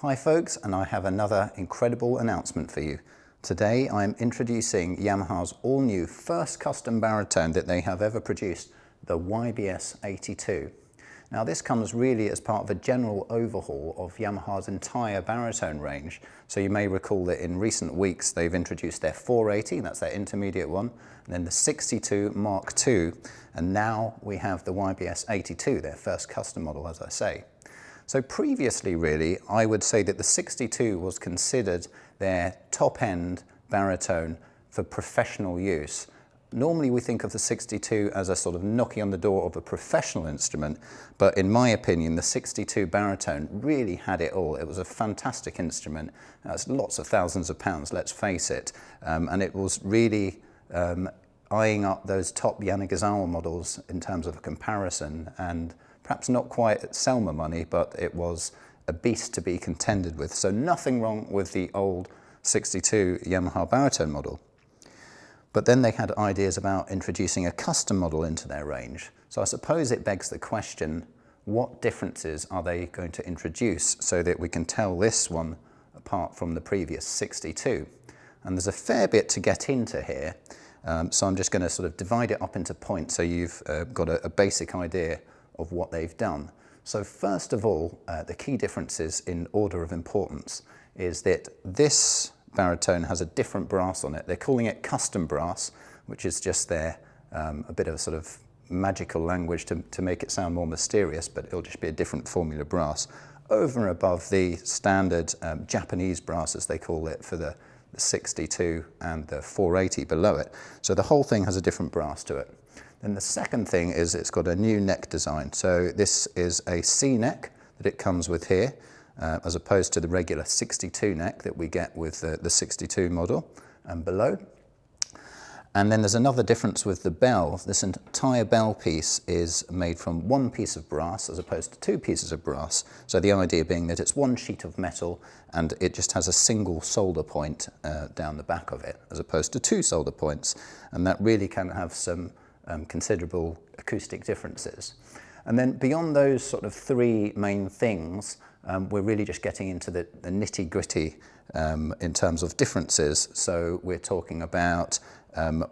Hi folks, and I have another incredible announcement for you. Today I'm introducing Yamaha's all-new first custom baritone that they have ever produced, the YBS-82. Now this comes really as part of a general overhaul of Yamaha's entire baritone range. So you may recall that in recent weeks they've introduced their 480, that's their intermediate one, and then the 62 Mark II, and now we have the YBS-82, their first custom model, as I say. So previously, really, I would say that the 62 was considered their top-end baritone for professional use. Normally we think of the 62 as a sort of knocking on the door of a professional instrument, but in my opinion the 62 baritone really had it all. It was a fantastic instrument. It's lots of thousands of pounds, let's face it, and it was really eyeing up those top Yanagisawa models in terms of a comparison, and perhaps not quite at Selma money, but it was a beast to be contended with. So nothing wrong with the old 62 Yamaha baritone model. But then they had ideas about introducing a custom model into their range. So I suppose it begs the question, what differences are they going to introduce so that we can tell this one apart from the previous 62? And there's a fair bit to get into here. So I'm just going to sort of divide it up into points so you've got a basic idea of what they've done. So first of all, the key differences in order of importance is that this baritone has a different brass on it. They're calling it custom brass, which is just their a bit of a sort of magical language to make it sound more mysterious, but it'll just be a different formula brass over and above the standard Japanese brass, as they call it, for the 62 and the 480 below it. So the whole thing has a different brass to it. And the second thing is it's got a new neck design. So this is a C neck that it comes with here, as opposed to the regular 62 neck that we get with the 62 model and below. And then there's another difference with the bell. This entire bell piece is made from one piece of brass as opposed to two pieces of brass. So the idea being that it's one sheet of metal and it just has a single solder point down the back of it, as opposed to two solder points. And that really can have some considerable acoustic differences. And then beyond those sort of three main things, we're really just getting into the nitty-gritty in terms of differences. So we're talking about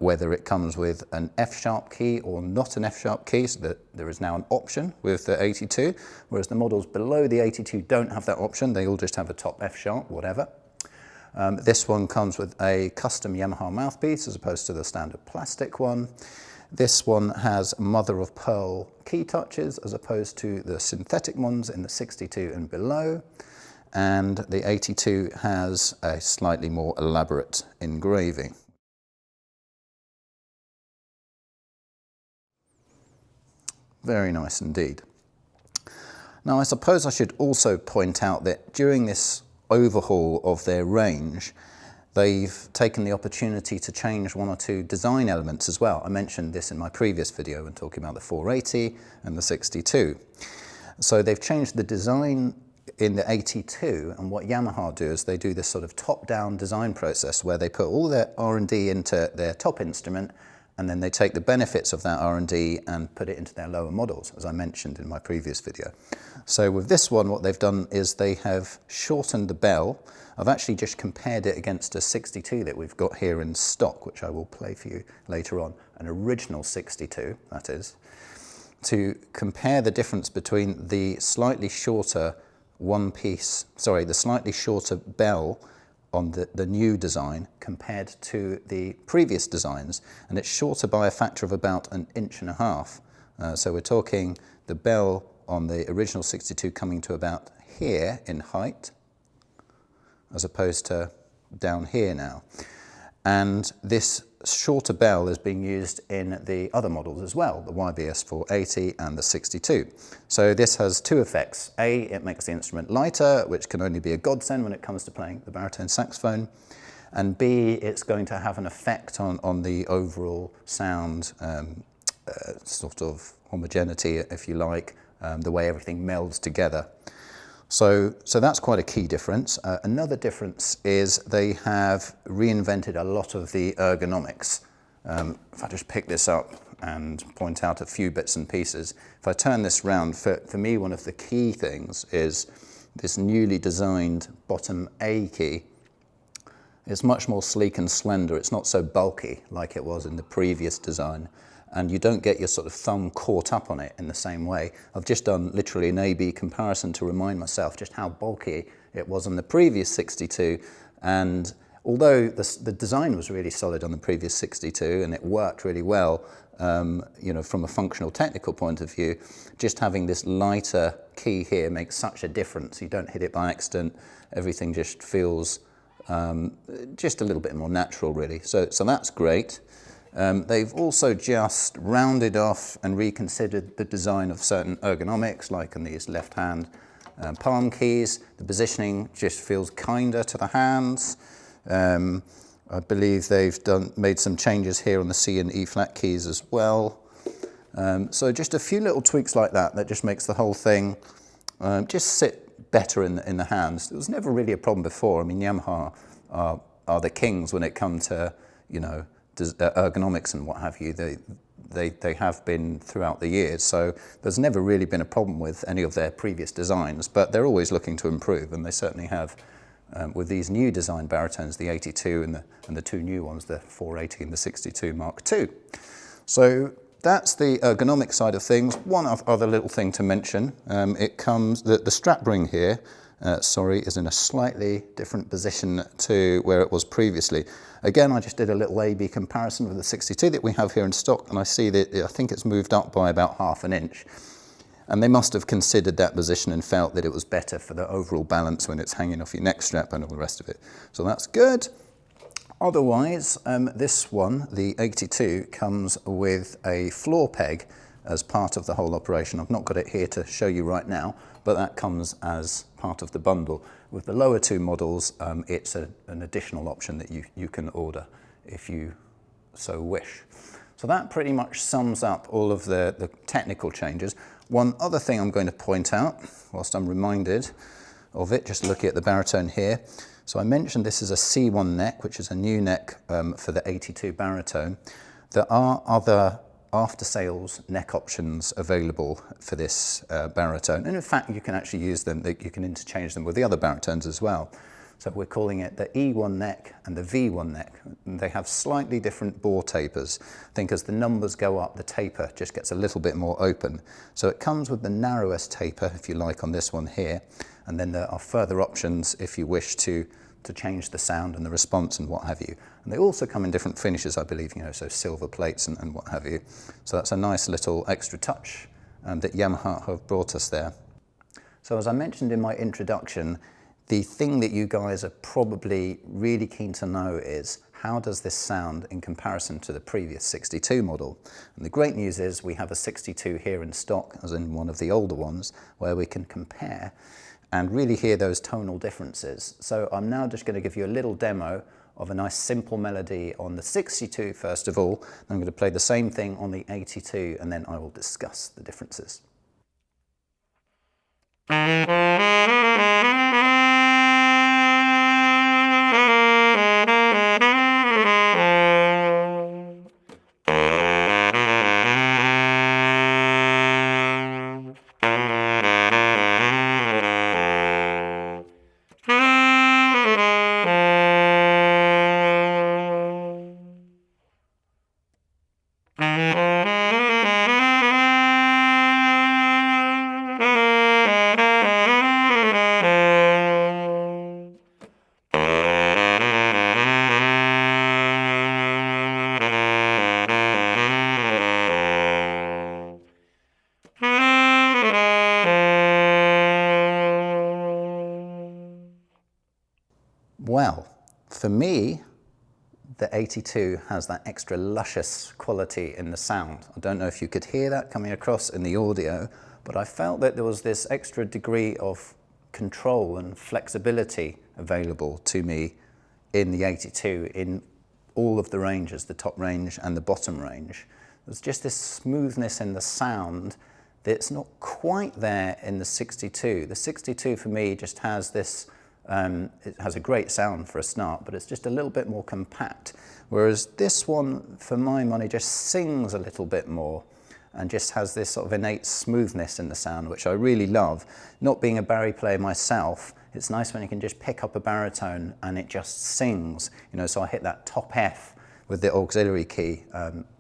whether it comes with an F-sharp key or not an F-sharp key, so that there is now an option with the 82, whereas the models below the 82 don't have that option. They all just have a top F-sharp, whatever. This one comes with a custom Yamaha mouthpiece as opposed to the standard plastic one. This one has mother-of-pearl key touches as opposed to the synthetic ones in the 62 and below. And the 82 has a slightly more elaborate engraving. Very nice indeed. Now I suppose I should also point out that during this overhaul of their range, they've taken the opportunity to change one or two design elements as well. I mentioned this in my previous video when talking about the 480 and the 62. So they've changed the design in the 82, and what Yamaha do is they do this sort of top-down design process where they put all their R&D into their top instrument, and then they take the benefits of that R&D and put it into their lower models, as I mentioned in my previous video. So with this one, what they've done is they have shortened the bell. I've actually just compared it against a 62 that we've got here in stock, which I will play for you later on, an original 62, that is, to compare the difference between the slightly shorter the slightly shorter bell on the new design compared to the previous designs, and it's shorter by a factor of about 1.5 inches. So we're talking the bell on the original 62 coming to about here in height, as opposed to down here now. And this shorter bell is being used in the other models as well, the YBS-480 and the 62. So this has two effects. A, it makes the instrument lighter, which can only be a godsend when it comes to playing the baritone saxophone. And B, it's going to have an effect on the overall sound, sort of homogeneity, if you like, the way everything melds together. So that's quite a key difference. Another difference is they have reinvented a lot of the ergonomics. If I just pick this up and point out a few bits and pieces, if I turn this round, for me one of the key things is this newly designed bottom A key, it's much more sleek and slender. It's not so bulky like it was in the previous design. And you don't get your sort of thumb caught up on it in the same way. I've just done literally an A-B comparison to remind myself just how bulky it was on the previous 62. And although the design was really solid on the previous 62 and it worked really well, you know, from a functional technical point of view, just having this lighter key here makes such a difference. You don't hit it by accident. Everything just feels just a little bit more natural, really. So that's great. They've also just rounded off and reconsidered the design of certain ergonomics, like on these left-hand palm keys. The positioning just feels kinder to the hands. I believe they've made some changes here on the C and E flat keys as well. So just a few little tweaks like that just makes the whole thing just sit better in the hands. It was never really a problem before. I mean, Yamaha are the kings when it comes to, you know, ergonomics and what have you. They have been throughout the years, so there's never really been a problem with any of their previous designs, but they're always looking to improve, and they certainly have with these new design baritones, the 82 and the two new ones, the 480 and the 62 Mark II. So that's the ergonomic side of things. One other little thing to mention, it comes, the strap ring here, is in a slightly different position to where it was previously. Again, I just did a little A-B comparison with the 62 that we have here in stock, and I see that I think it's moved up by about ½ an inch. And they must have considered that position and felt that it was better for the overall balance when it's hanging off your neck strap and all the rest of it. So that's good. Otherwise, this one, the 82, comes with a floor peg as part of the whole operation. I've not got it here to show you right now, but that comes as part of the bundle. With the lower two models, it's an additional option that you can order if you so wish. So that pretty much sums up all of the technical changes. One other thing I'm going to point out, whilst I'm reminded of it, just looking at the baritone here. So I mentioned this is a C1 neck, which is a new neck for the 82 baritone. There are other after-sales neck options available for this baritone, and in fact you can actually use them, you can interchange them with the other baritones as well. So we're calling it the E1 neck and the V1 neck. They have slightly different bore tapers. I think as the numbers go up, the taper just gets a little bit more open. So it comes with the narrowest taper, if you like, on this one here, and then there are further options if you wish to change the sound and the response and what have you. And they also come in different finishes, I believe, you know, so silver plates and what have you. So that's a nice little extra touch that Yamaha have brought us there. So as I mentioned in my introduction, the thing that you guys are probably really keen to know is, how does this sound in comparison to the previous 62 model? And the great news is we have a 62 here in stock, as in one of the older ones, where we can compare and really hear those tonal differences. So I'm now just going to give you a little demo of a nice simple melody on the 62 first of all. I'm going to play the same thing on the 82, and then I will discuss the differences. Well, for me, the 82 has that extra luscious quality in the sound. I don't know if you could hear that coming across in the audio, but I felt that there was this extra degree of control and flexibility available to me in the 82 in all of the ranges, the top range and the bottom range. There's just this smoothness in the sound that's not quite there in the 62. The 62 for me just has this, it has a great sound for a start, but it's just a little bit more compact. Whereas this one, for my money, just sings a little bit more. and just has this sort of innate smoothness in the sound, which I really love. Not being a bari player myself, it's nice when you can just pick up a baritone and it just sings, you know, so I hit that top F with the auxiliary key,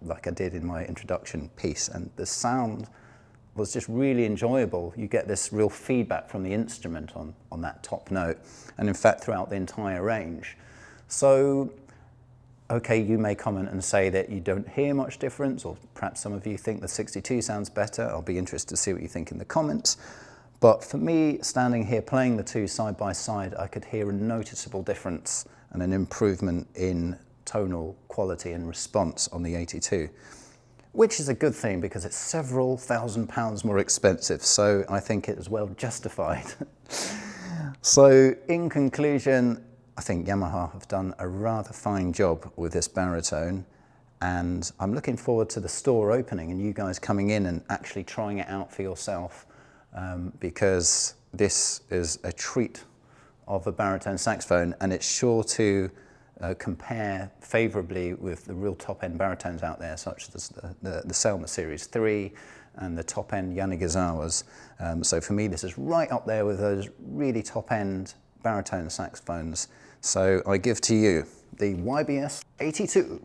like I did in my introduction piece, and the sound was just really enjoyable. You get this real feedback from the instrument on that top note, and in fact throughout the entire range. So, okay, you may comment and say that you don't hear much difference, or perhaps some of you think the 62 sounds better. I'll be interested to see what you think in the comments. But for me, standing here playing the two side by side, I could hear a noticeable difference and an improvement in tonal quality and response on the 82, which is a good thing because it's several £1,000s more expensive, so I think it is well justified. So in conclusion, I think Yamaha have done a rather fine job with this baritone, and I'm looking forward to the store opening and you guys coming in and actually trying it out for yourself, because this is a treat of a baritone saxophone, and it's sure to compare favourably with the real top-end baritones out there, such as the Selma Series 3 and the top-end Yanagisawas. So for me, this is right up there with those really top-end baritone saxophones. So I give to you the YBS-82.